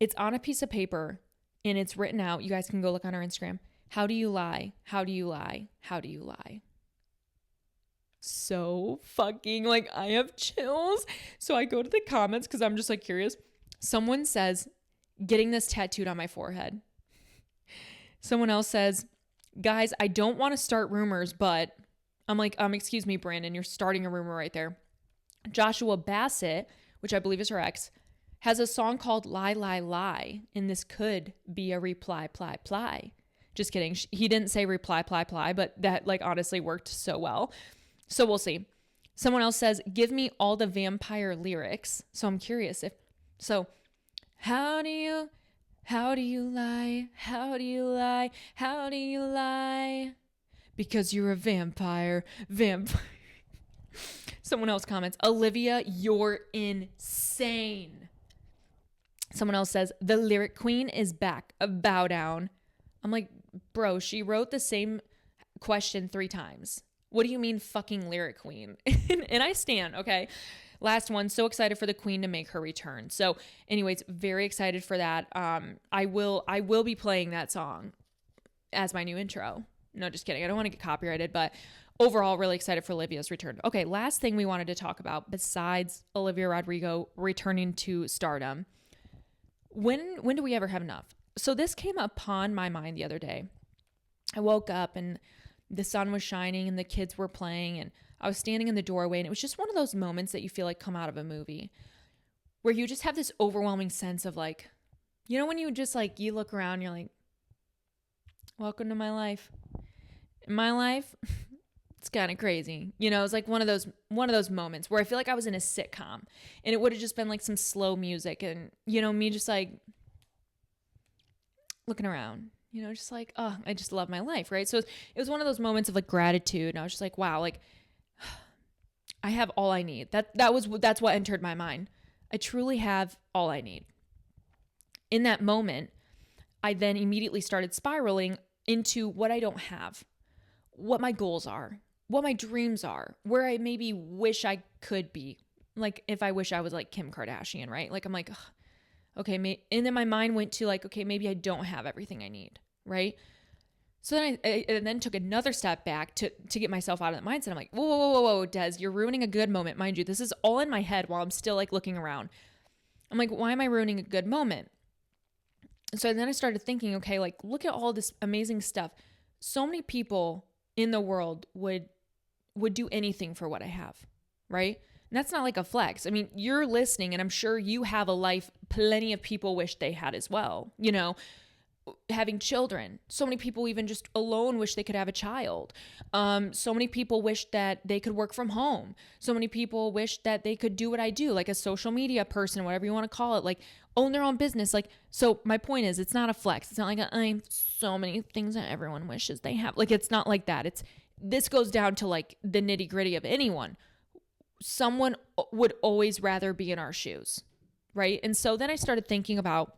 It's on a piece of paper and it's written out. You guys can go look on our Instagram. How do you lie? How do you lie? How do you lie? So fucking, like, I have chills. So I go to the comments because I'm just like curious. Someone says, getting this tattooed on my forehead. Someone else says, guys, I don't want to start rumors, but I'm like, excuse me, Brandon, you're starting a rumor right there. Joshua Bassett, which I believe is her ex, has a song called Lie, Lie, Lie, and this could be a reply, ply, ply. Just kidding. He didn't say reply, ply, ply, but that like honestly worked so well. So we'll see. Someone else says, give me all the vampire lyrics. So I'm curious if, so how do you lie? How do you lie? How do you lie? Because you're a vampire. Someone else comments, Olivia, you're insane. Someone else says, the lyric queen is back. A bow down. I'm like, bro, she wrote the same question 3 times. What do you mean fucking lyric queen? And I stand, okay? Last one, so excited for the queen to make her return. So anyways, very excited for that. I will be playing that song as my new intro. No, just kidding. I don't want to get copyrighted, but overall, really excited for Olivia's return. Okay, last thing we wanted to talk about besides Olivia Rodrigo returning to stardom. When do we ever have enough? So this came upon my mind the other day. I woke up and the sun was shining and the kids were playing and I was standing in the doorway, and it was just one of those moments that you feel like come out of a movie where you just have this overwhelming sense of like, you know, when you just like, you look around, you're like, welcome to my life. In my life, it's kind of crazy. You know, it's like one of those moments where I feel like I was in a sitcom and it would have just been like some slow music and, you know, me just like looking around, you know, just like, oh, I just love my life. Right. So it was one of those moments of like gratitude. And I was just like, wow, like I have all I need. That's what entered my mind. I truly have all I need. In that moment, I then immediately started spiraling into what I don't have, what my goals are, what my dreams are, where I maybe wish I could be. Like if I wish I was like Kim Kardashian, right? Like I'm like, ugh, okay, and then my mind went to like, okay, maybe I don't have everything I need, right? So then I then took another step back to get myself out of that mindset. I'm like, whoa, Des, you're ruining a good moment. Mind you, this is all in my head while I'm still like looking around. I'm like, why am I ruining a good moment? So then I started thinking, okay, like look at all this amazing stuff. So many people in the world would do anything for what I have, right? And that's not like a flex. I mean, you're listening and I'm sure you have a life plenty of people wish they had as well. You know, having children. So many people even just alone wish they could have a child. So many people wish that they could work from home. So many people wish that they could do what I do, like a social media person, whatever you want to call it, like own their own business. Like, so my point is, it's not a flex. It's not like I'm so many things that everyone wishes they have. Like, it's not like that. This goes down to like the nitty gritty of anyone. Someone would always rather be in our shoes, right? And so then I started thinking about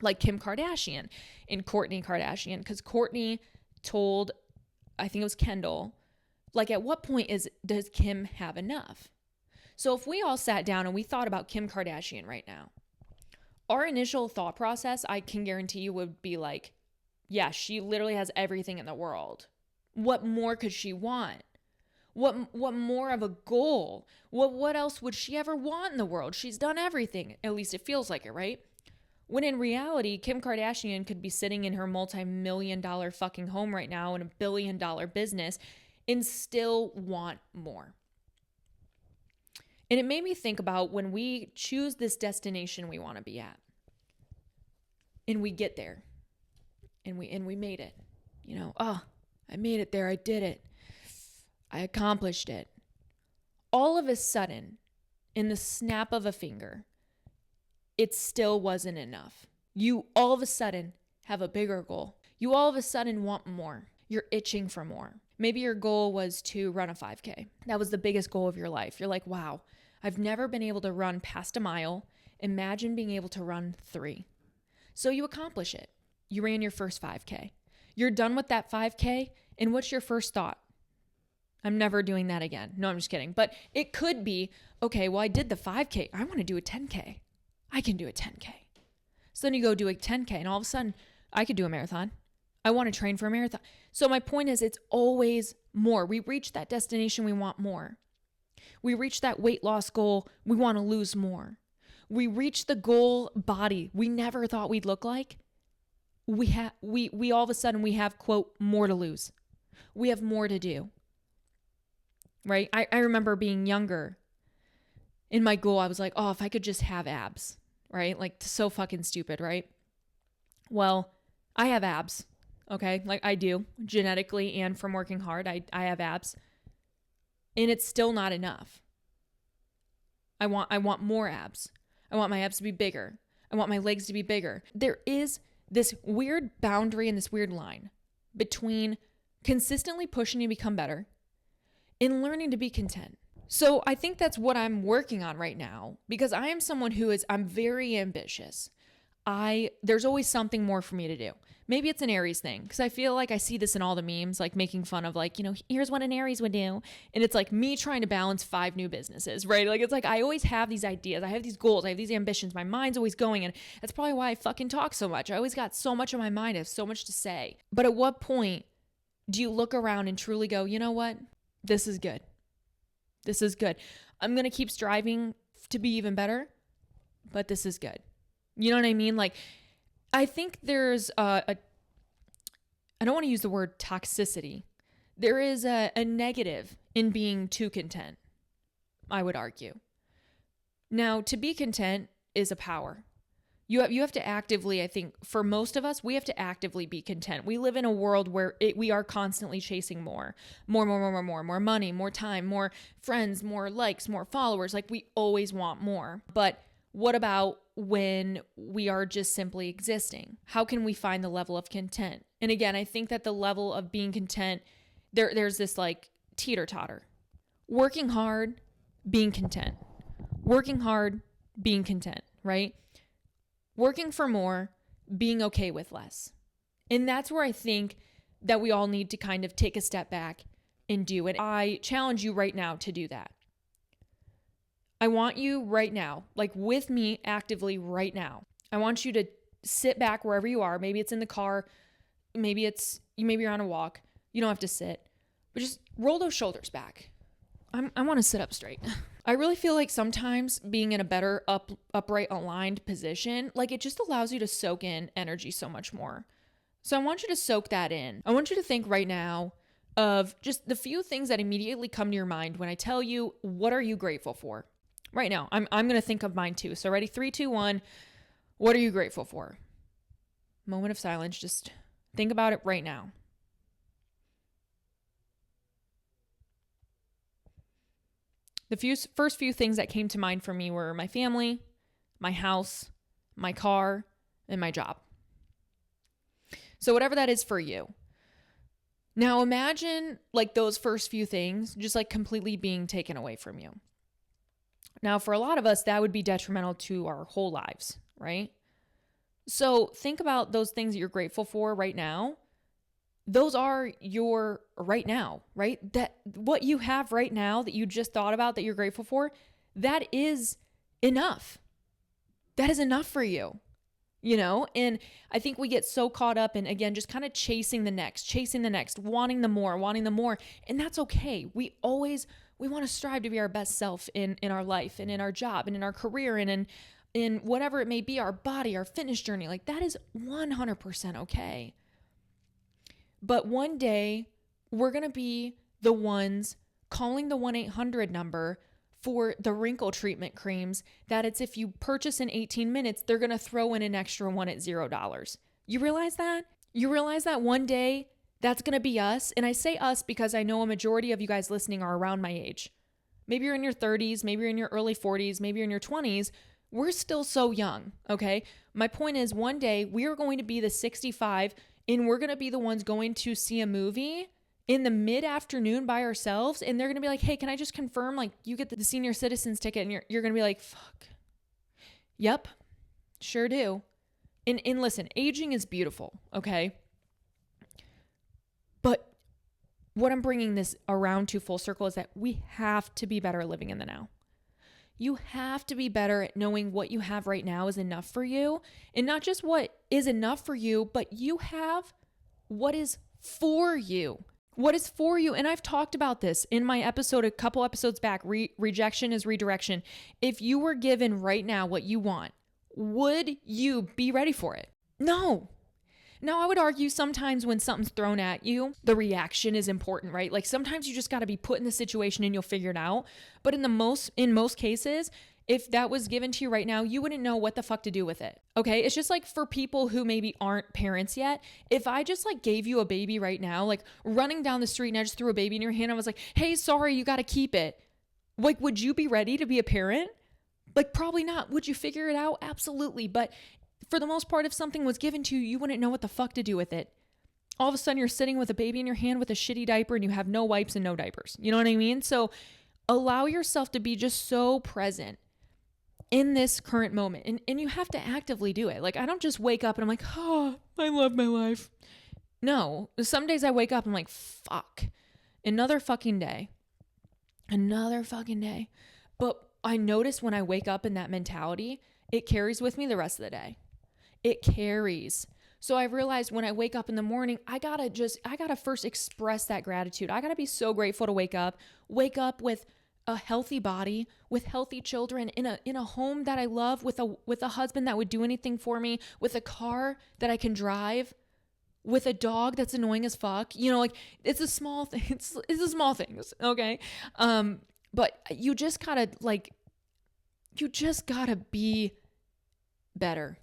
like Kim Kardashian and Kourtney Kardashian, because Kourtney told, I think it was Kendall, like at what point does Kim have enough? So if we all sat down and we thought about Kim Kardashian right now, our initial thought process, I can guarantee you, would be like, yeah, she literally has everything in the world. What more could she want? What more of a goal? What else would she ever want in the world? She's done everything. At least it feels like it, right? When in reality, Kim Kardashian could be sitting in her multi-million-dollar fucking home right now in a billion-dollar business and still want more. And it made me think about when we choose this destination we want to be at, and we get there, and we made it. You know, oh, I made it there. I did it. I accomplished it. All of a sudden, in the snap of a finger, it still wasn't enough. You all of a sudden have a bigger goal. You all of a sudden want more. You're itching for more. Maybe your goal was to run a 5K. That was the biggest goal of your life. You're like, wow, I've never been able to run past a mile. Imagine being able to run 3. So you accomplish it. You ran your first 5K. You're done with that 5K, and what's your first thought? I'm never doing that again. No, I'm just kidding. But it could be, okay, well, I did the 5K. I want to do a 10K. I can do a 10K. So then you go do a 10K, and all of a sudden, I could do a marathon. I want to train for a marathon. So my point is, it's always more. We reach that destination, we want more. We reach that weight loss goal, we want to lose more. We reach the goal body we never thought we'd look like. We all of a sudden, we have, quote, more to lose. We have more to do. Right? I remember being younger. In my goal, I was like, oh, if I could just have abs. right? Like so fucking stupid, right? Well, I have abs, okay? Like I do genetically and from working hard, I have abs, and it's still not enough. I want more abs. I want my abs to be bigger. I want my legs to be bigger. There is this weird boundary and this weird line between consistently pushing to become better and learning to be content. So I think that's what I'm working on right now, because I am someone I'm very ambitious. There's always something more for me to do. Maybe it's an Aries thing, because I feel like I see this in all the memes, like making fun of like, here's what an Aries would do. And it's like me trying to balance 5 new businesses, right? Like, it's like, I always have these ideas. I have these goals. I have these ambitions. My mind's always going. And that's probably why I fucking talk so much. I always got so much on my mind. I have so much to say. But at what point do you look around and truly go, you know what? This is good. This is good. I'm going to keep striving to be even better, but this is good. You know what I mean? Like, I think there's I don't want to use the word toxicity. There is a negative in being too content, I would argue. Now, to be content is a power. You have to actively, I think, for most of us, we have to actively be content. We live in a world where we are constantly chasing more money, more time, more friends, more likes, more followers. Like, we always want more. But what about when we are just simply existing? How can we find the level of content? And again, I think that the level of being content, there's this like teeter-totter. Working hard, being content. Working hard, being content, right? Working for more, being okay with less. And that's where I think that we all need to kind of take a step back and do it. I challenge you right now to do that. I want you right now, like with me actively right now. I want you to sit back wherever you are. Maybe it's in the car. Maybe you're on a walk. You don't have to sit, but just roll those shoulders back. I want to sit up straight. I really feel like sometimes being in a better upright aligned position, like it just allows you to soak in energy so much more. So I want you to soak that in. I want you to think right now of just the few things that immediately come to your mind when I tell you, what are you grateful for? Right now, I'm going to think of mine too. So ready, 3, 2, 1. What are you grateful for? Moment of silence. Just think about it right now. The first few things that came to mind for me were my family, my house, my car, and my job. So whatever that is for you. Now imagine like those first few things just like completely being taken away from you. Now for a lot of us, that would be detrimental to our whole lives, right? So think about those things that you're grateful for right now. Those are your right now, right? That what you have right now that you just thought about that you're grateful for, that is enough. That is enough for you, And I think we get so caught up in, again, just kind of chasing the next, wanting the more. And that's okay. We want to strive to be our best self in our life and in our job and in our career and in whatever it may be, our body, our fitness journey. Like that is 100% okay. But one day we're going to be the ones calling the 1-800 number for the wrinkle treatment creams that it's if you purchase in 18 minutes, they're going to throw in an extra one at $0. You realize that? You realize that one day that's going to be us? And I say us because I know a majority of you guys listening are around my age. Maybe you're in your 30s, maybe you're in your early 40s, maybe you're in your 20s. We're still so young, okay? My point is one day we are going to be the 65 and we're going to be the ones going to see a movie in the mid-afternoon by ourselves. And they're going to be like, hey, can I just confirm, like, you get the senior citizens ticket? And you're going to be like, fuck. Yep, sure do. And listen, aging is beautiful, okay? But what I'm bringing this around to full circle is that we have to be better at living in the now. You have to be better at knowing what you have right now is enough for you. And not just what is enough for you, but you have what is for you. What is for you? And I've talked about this in my episode, a couple episodes back, rejection is redirection. If you were given right now what you want, would you be ready for it? No. Now, I would argue sometimes when something's thrown at you, the reaction is important, right? Like sometimes you just got to be put in the situation and you'll figure it out. But in most cases, if that was given to you right now, you wouldn't know what the fuck to do with it. Okay. It's just like for people who maybe aren't parents yet. If I just like gave you a baby right now, like running down the street and I just threw a baby in your hand, I was like, hey, sorry, you got to keep it. Like, would you be ready to be a parent? Like, probably not. Would you figure it out? Absolutely. But for the most part, if something was given to you, you wouldn't know what the fuck to do with it. All of a sudden you're sitting with a baby in your hand with a shitty diaper and you have no wipes and no diapers. You know what I mean? So allow yourself to be just so present in this current moment. And you have to actively do it. Like, I don't just wake up and I'm like, oh, I love my life. No, some days I wake up and I'm like, fuck, another fucking day. But I notice when I wake up in that mentality, it carries with me the rest of the day. It carries. So I realized when I wake up in the morning, I gotta first express that gratitude. I gotta be so grateful to wake up with a healthy body, with healthy children, in a home that I love, with a husband that would do anything for me, with a car that I can drive, with a dog that's annoying as fuck. You know, like, it's a small thing. It's the small things, okay? But you just gotta be better.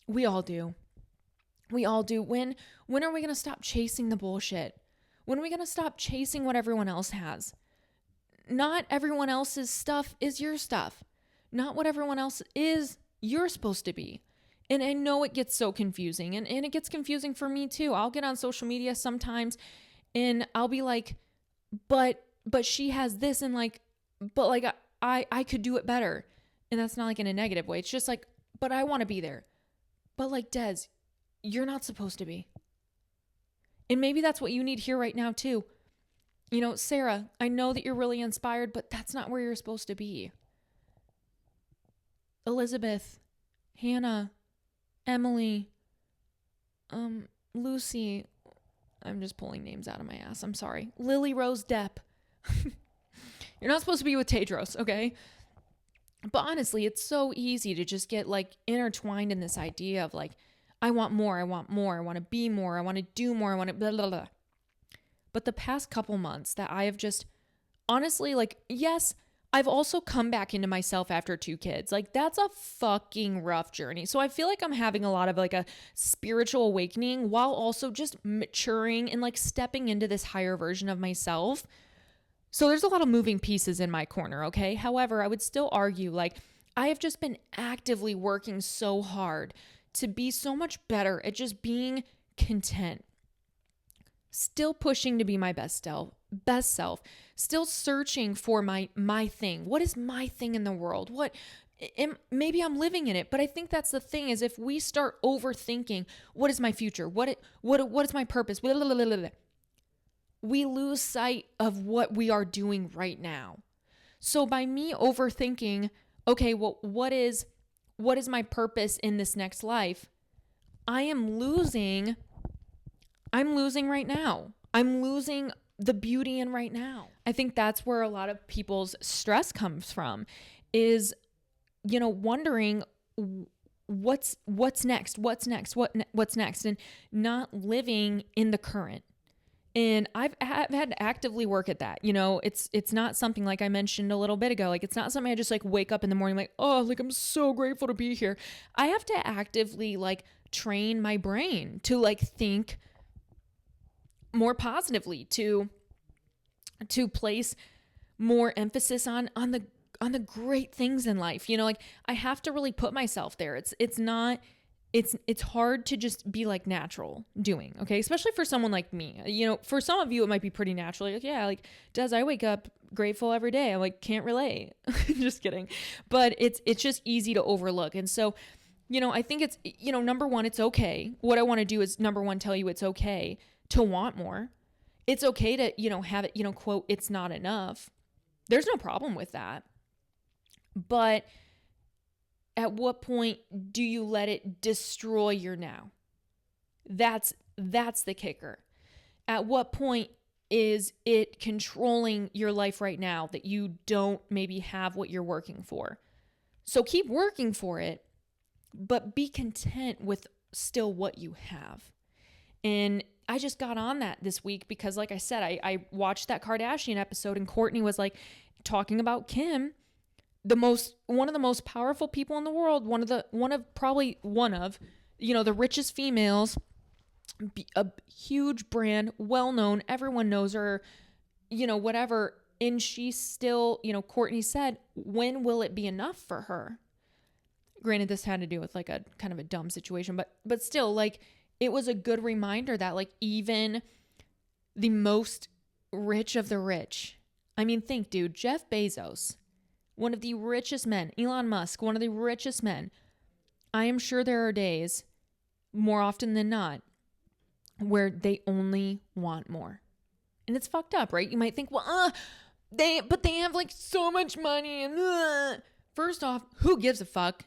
We all do. When are we going to stop chasing the bullshit? When are we going to stop chasing what everyone else has? Not everyone else's stuff is your stuff. Not what everyone else is, you're supposed to be. And I know it gets so confusing, and it gets confusing for me too. I'll get on social media sometimes and I'll be like, but she has this, and like, but like I could do it better. And that's not like in a negative way. It's just like, but I want to be there. But like, Des, you're not supposed to be. And maybe that's what you need here right now too. You know, Sarah, I know that you're really inspired, but that's not where you're supposed to be. Elizabeth, Hannah, Emily, Lucy, I'm just pulling names out of my ass. I'm sorry. Lily Rose Depp. You're not supposed to be with Tedros, okay? But honestly, it's so easy to just get like intertwined in this idea of like, I want more, I want to be more, I want to do more, I want to blah, blah, blah. But the past couple months that I have just, honestly, like, yes, I've also come back into myself after 2 kids. Like, that's a fucking rough journey. So I feel like I'm having a lot of like a spiritual awakening while also just maturing and like stepping into this higher version of myself. So there's a lot of moving pieces in my corner, okay? However, I would still argue like I have just been actively working so hard to be so much better at just being content. Still pushing to be my best self, still searching for my thing. What is my thing in the world? Maybe I'm living in it, but I think that's the thing is if we start overthinking, what is my future? What is my purpose? Blah, blah, blah, blah, blah. We lose sight of what we are doing right now. So by me overthinking, okay, well, what is my purpose in this next life? I'm losing right now. I'm losing the beauty in right now. I think that's where a lot of people's stress comes from is, you know, wondering what's next, what's next, and not living in the current. And I've had to actively work at that. You know, it's not something like I mentioned a little bit ago. Like, it's not something I just like wake up in the morning like, oh, like I'm so grateful to be here. I have to actively like train my brain to like think more positively, to place more emphasis on the great things in life. You know, like I have to really put myself there. It's hard to just be like natural doing, okay? Especially for someone like me. You know, for some of you, it might be pretty natural. Like, yeah, like, does I wake up grateful every day? I like can't relate. Just kidding. But it's just easy to overlook. And so, you know, I think it's, you know, number one, it's okay. What I want to do is number one, tell you it's okay to want more. It's okay to, you know, have it, you know, quote, it's not enough. There's no problem with that. But at what point do you let it destroy your now? That's the kicker. At what point is it controlling your life right now that you don't maybe have what you're working for? So keep working for it, but be content with still what you have. And I just got on that this week because, like I said, I watched that Kardashian episode and Kourtney was like talking about Kim one of the most powerful people in the world, the richest females, a huge brand, well known, everyone knows her, whatever. And she's still, Kourtney said, when will it be enough for her? Granted, this had to do with like a kind of a dumb situation, but still, like, it was a good reminder that like even the most rich of the rich, I mean, think, dude, Jeff Bezos, one of the richest men, Elon Musk, one of the richest men. I am sure there are days, more often than not, where they only want more. And it's fucked up, right? You might think, well, they have like so much money and First off, who gives a fuck?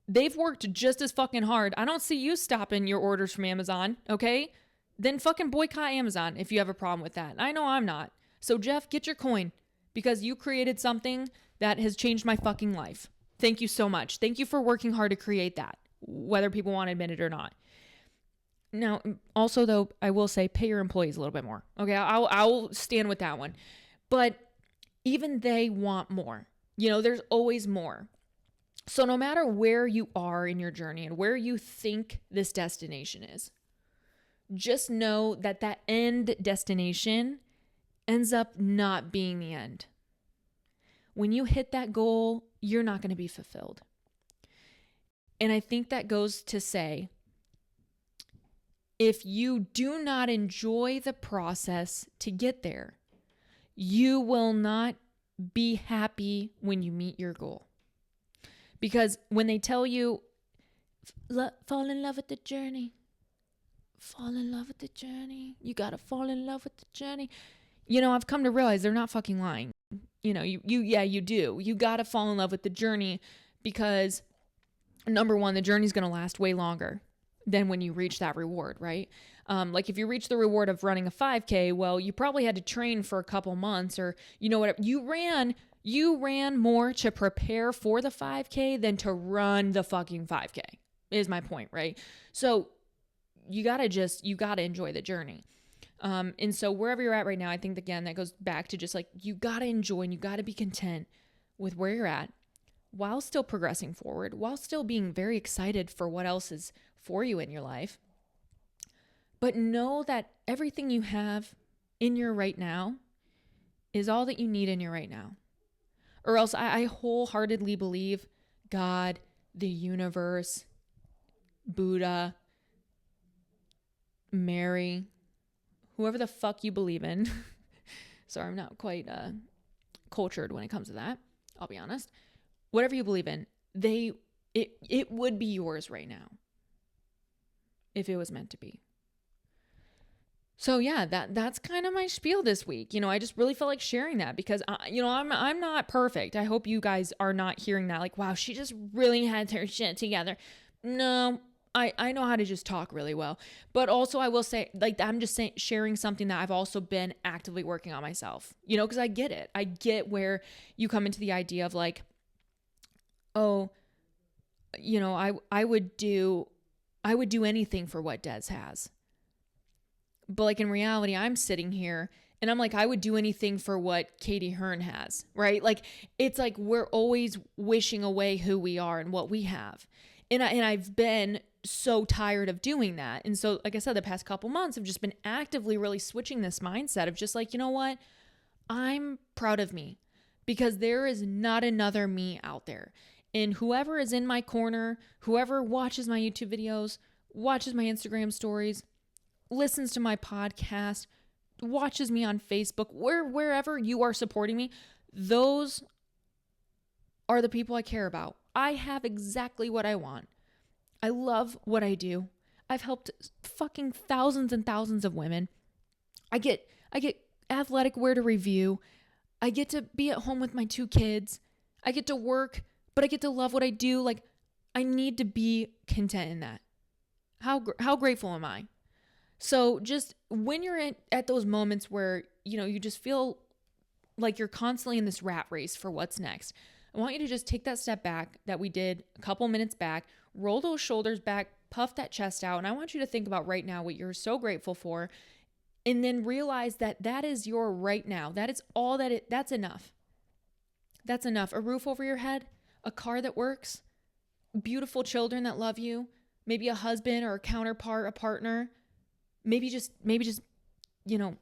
They've worked just as fucking hard. I don't see you stopping your orders from Amazon, okay? Then fucking boycott Amazon if you have a problem with that. I know I'm not. So Jeff, get your coin because you created something that has changed my fucking life. Thank you so much. Thank you for working hard to create that, whether people want to admit it or not. Now, also though, I will say pay your employees a little bit more. Okay, I'll stand with that one. But even they want more. There's always more. So no matter where you are in your journey and where you think this destination is, just know that end destination ends up not being the end. When you hit that goal, you're not going to be fulfilled. And I think that goes to say, if you do not enjoy the process to get there, you will not be happy when you meet your goal. Because when they tell you, fall in love with the journey, fall in love with the journey, you got to fall in love with the journey. I've come to realize they're not fucking lying. You do. You got to fall in love with the journey because, number one, the journey's going to last way longer than when you reach that reward, right? Like if you reach the reward of running a 5K, well, you probably had to train for a couple months or, whatever. You ran more to prepare for the 5K than to run the fucking 5K is my point, right? So you got to enjoy the journey. And so wherever you're at right now, I think, again, that goes back to just like, you got to enjoy and you got to be content with where you're at while still progressing forward, while still being very excited for what else is for you in your life. But know that everything you have in your right now is all that you need in your right now. Or else I wholeheartedly believe God, the universe, Buddha, Mary, whoever the fuck you believe in. Sorry, I'm not quite cultured when it comes to that. I'll be honest. Whatever you believe in, it would be yours right now if it was meant to be. So yeah, that's kind of my spiel this week. I just really felt like sharing that because I'm not perfect. I hope you guys are not hearing that like, wow, she just really had her shit together. No, I know how to just talk really well. But also I will say, like, I'm just sharing something that I've also been actively working on myself, because I get it. I get where you come into the idea of like, oh, I would do anything for what Des has. But like in reality, I'm sitting here and I'm like, I would do anything for what Katie Hearn has, right? Like, it's like we're always wishing away who we are and what we have. And I've been so tired of doing that. And so, like I said, the past couple months, I've just been actively really switching this mindset of just like, you know what? I'm proud of me because there is not another me out there. And whoever is in my corner, whoever watches my YouTube videos, watches my Instagram stories, listens to my podcast, watches me on Facebook, wherever you are supporting me, those are the people I care about. I have exactly what I want. I love what I do. I've helped fucking thousands and thousands of women. I get athletic wear to review. I get to be at home with my 2 kids. I get to work, but I get to love what I do. Like, I need to be content in that. How grateful am I? So just when you're at those moments where, you just feel like you're constantly in this rat race for what's next, I want you to just take that step back that we did a couple minutes back, roll those shoulders back, puff that chest out. And I want you to think about right now what you're so grateful for. And then realize that is your right now. That is all that's enough. That's enough. A roof over your head, a car that works, beautiful children that love you, maybe a husband or a counterpart, a partner, maybe just,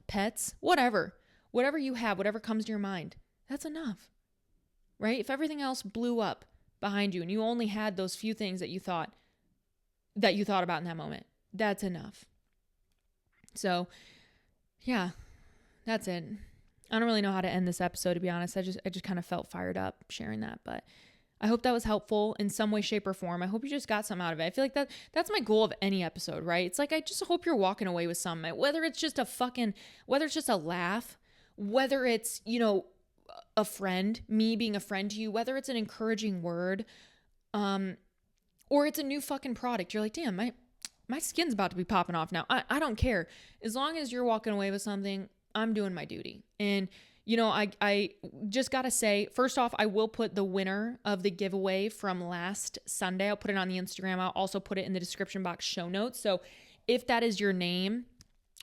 pets, whatever you have, whatever comes to your mind. That's enough, right? If everything else blew up behind you and you only had those few things that you thought about in that moment, that's enough. So yeah, that's it. I don't really know how to end this episode, to be honest. I just kind of felt fired up sharing that, but I hope that was helpful in some way, shape, or form. I hope you just got something out of it. I feel like that's my goal of any episode, right? It's like, I just hope you're walking away with something, whether it's just a laugh, whether it's, a friend, me being a friend to you, whether it's an encouraging word, or it's a new fucking product. You're like, damn, my skin's about to be popping off now. I don't care. As long as you're walking away with something, I'm doing my duty. And I just got to say, first off, I will put the winner of the giveaway from last Sunday. I'll put it on the Instagram. I'll also put it in the description box show notes. So if that is your name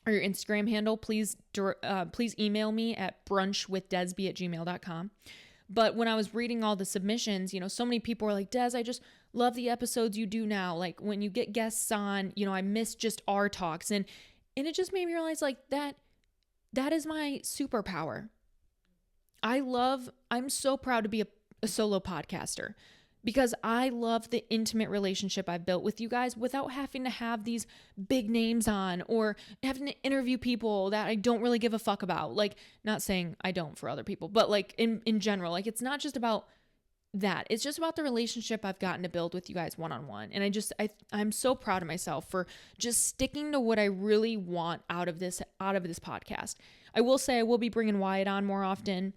or your Instagram handle, please email me at brunchwithdesb@gmail.com. But when I was reading all the submissions, so many people were like, Des, I just love the episodes you do now. Like when you get guests on, I miss just our talks. And it just made me realize like that is my superpower. I'm so proud to be a solo podcaster because I love the intimate relationship I've built with you guys without having to have these big names on or having to interview people that I don't really give a fuck about. Like, not saying I don't for other people, but like in general, like it's not just about that. It's just about the relationship I've gotten to build with you guys one-on-one. And I'm so proud of myself for just sticking to what I really want out of this podcast. I will say I will be bringing Wyatt on more often.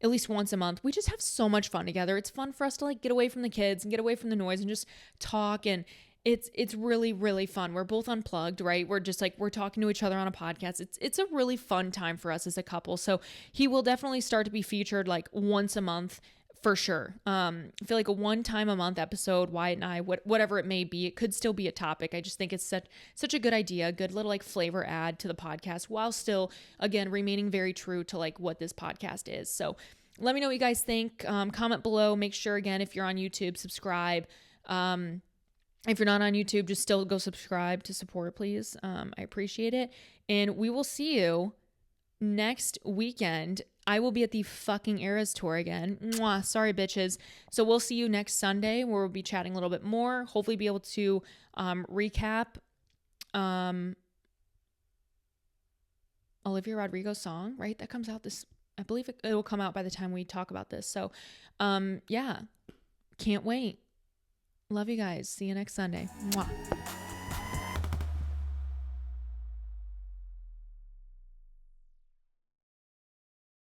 At least once a month. We just have so much fun together. It's fun for us to like get away from the kids and get away from the noise and just talk. And it's really, really fun. We're both unplugged, right? We're just like, we're talking to each other on a podcast. It's a really fun time for us as a couple. So he will definitely start to be featured like once a month for sure. I feel like a 1 time a month episode, Wyatt and I, whatever it may be, it could still be a topic. I just think it's such a good idea, good little like flavor add to the podcast while still, again, remaining very true to like what this podcast is. So let me know what you guys think. Comment below. Make sure, again, if you're on YouTube, subscribe. If you're not on YouTube, just still go subscribe to support, please. I appreciate it. And we will see you next weekend. I will be at the fucking Eras tour again. Mwah, sorry, bitches. So we'll see you next Sunday where we'll be chatting a little bit more. Hopefully be able to recap Olivia Rodrigo's song, right? That comes out I believe it will come out by the time we talk about this. So yeah, can't wait. Love you guys. See you next Sunday. Mwah.